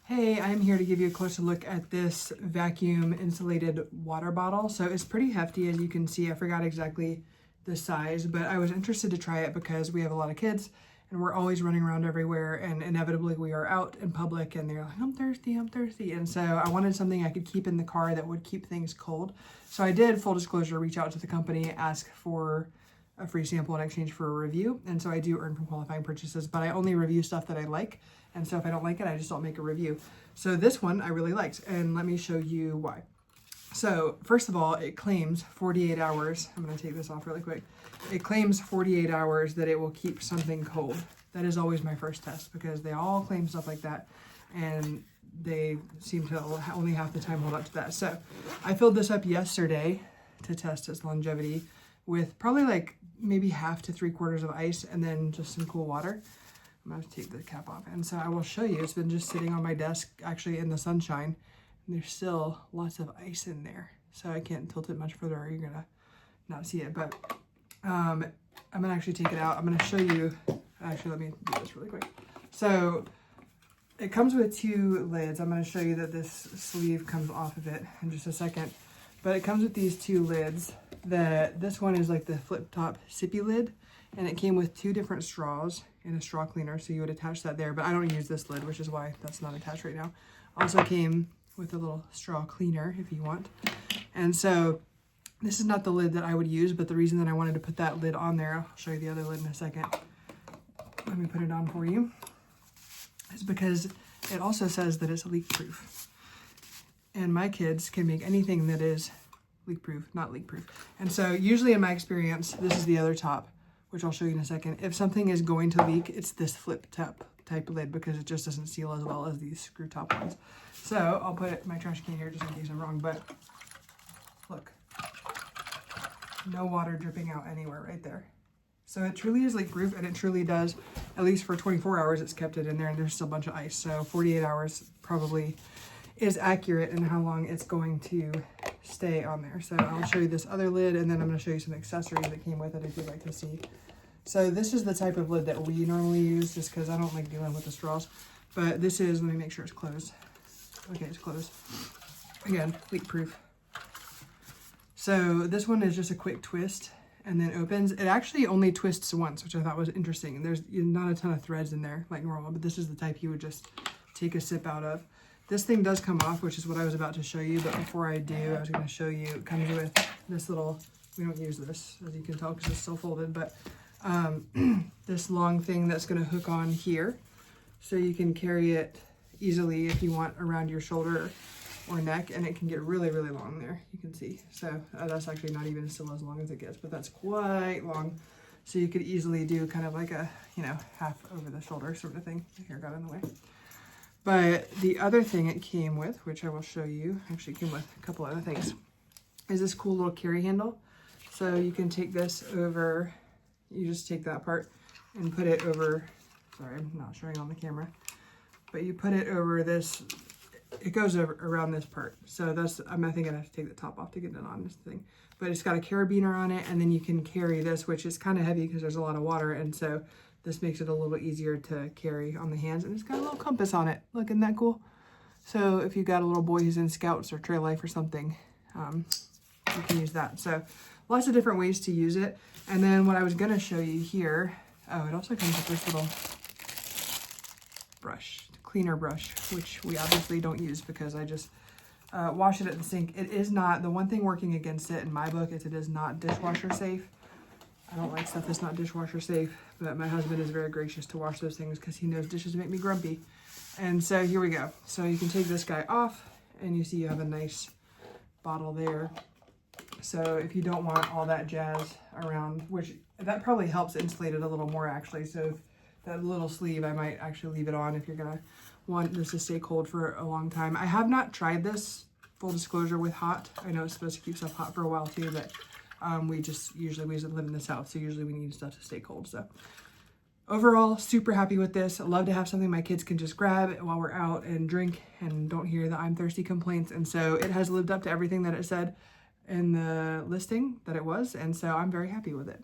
Hey, I'm here to give you a closer look at this vacuum insulated water bottle. So it's pretty hefty, as you can see. I forgot exactly the size, but I was interested to try it because we have a lot of kids and we're always running around everywhere, and inevitably we are out in public and they're like, I'm thirsty. And so I wanted something I could keep in the car that would keep things cold. So I did, full disclosure, reach out to the company, ask for a free sample in exchange for a review. And so I do earn from qualifying purchases, but I only review stuff that I like. And so if I don't like it, I just don't make a review. So this one I really liked, and let me show you why. So first of all, it claims 48 hours. I'm gonna take this off really quick. It claims 48 hours that it will keep something cold. That is always my first test because they all claim stuff like that, and they seem to only half the time hold up to that. So I filled this up yesterday to test its longevity with probably like maybe half to 3/4 of ice and then just some cool water. I'm going to take the cap off, and so I will show you. It's been just sitting on my desk actually in the sunshine, and there's still lots of ice in there, so I can't tilt it much further or you're gonna not see it. But I'm gonna actually take it out. I'm gonna show you. Actually, let me do this really quick. So it comes with 2 lids. I'm going to show you that this sleeve comes off of it in just a second, but it comes with these 2 lids. This one is like the flip top sippy lid, and it came with 2 different straws and a straw cleaner, so you would attach that there, but I don't use this lid, which is why that's not attached right now. Also came with a little straw cleaner if you want. And so this is not the lid that I would use, but the reason that I wanted to put that lid on there, I'll show you the other lid in a second. Let me put it on for you. Is because it also says that it's leak proof. And my kids can make anything that is leak proof, not leak proof. And so usually in my experience, this is the other top, which I'll show you in a second. If something is going to leak, it's this flip top type lid because it just doesn't seal as well as these screw top ones. So I'll put my trash can here just in case I'm wrong, but look, no water dripping out anywhere right there. So it truly is leak proof, and it truly does, at least for 24 hours, it's kept it in there, and there's still a bunch of ice. So 48 hours probably is accurate in how long it's going to stay on there. So I'll show you this other lid, and then I'm going to show you some accessories that came with it if you'd like to see. So this is the type of lid that we normally use just because I don't like dealing with the straws. But this is, let me make sure it's closed. Okay, it's closed. Again, leak proof. So this one is just a quick twist and then opens. It actually only twists once, which I thought was interesting. There's not a ton of threads in there like normal, but this is the type you would just take a sip out of. This thing does come off, which is what I was about to show you, but before I do, I was going to show you, it comes with this little, we don't use this, as you can tell, because it's still folded, but this long thing that's going to hook on here, so you can carry it easily if you want around your shoulder or neck, and it can get really, really long there, you can see. So that's actually not even still as long as it gets, but that's quite long. So you could easily do kind of like a, half over the shoulder sort of thing. The hair got in the way. But the other thing it came with, which I will show you, actually came with a couple other things, is this cool little carry handle. So you can take this over, you just take that part and put it over, sorry, I'm not showing on the camera, but you put it over this, it goes over around this part. So that's, I think I'd have to take the top off to get it on this thing. But it's got a carabiner on it, and then you can carry this, which is kind of heavy because there's a lot of water, and so this makes it a little bit easier to carry on the hands. And it's got a little compass on it. Look, isn't that cool? So if you've got a little boy who's in Scouts or trail life or something, you can use that. So lots of different ways to use it. And then what I was going to show you here, oh, it also comes with this little brush, cleaner brush, which we obviously don't use because I just wash it at the sink. It is not, the one thing working against it in my book is it is not dishwasher safe. I don't like stuff that's not dishwasher safe, but my husband is very gracious to wash those things because he knows dishes make me grumpy. And so here we go. So you can take this guy off, and you see you have a nice bottle there. So if you don't want all that jazz around, which that probably helps insulate it a little more actually. So if that little sleeve, I might actually leave it on if you're gonna want this to stay cold for a long time. I have not tried this, full disclosure, with hot. I know it's supposed to keep stuff hot for a while too, but we live in the South, so usually we need stuff to stay cold. So overall, super happy with this. I love to have something my kids can just grab while we're out and drink and don't hear the I'm thirsty complaints. And so it has lived up to everything that it said in the listing that it was, and so I'm very happy with it.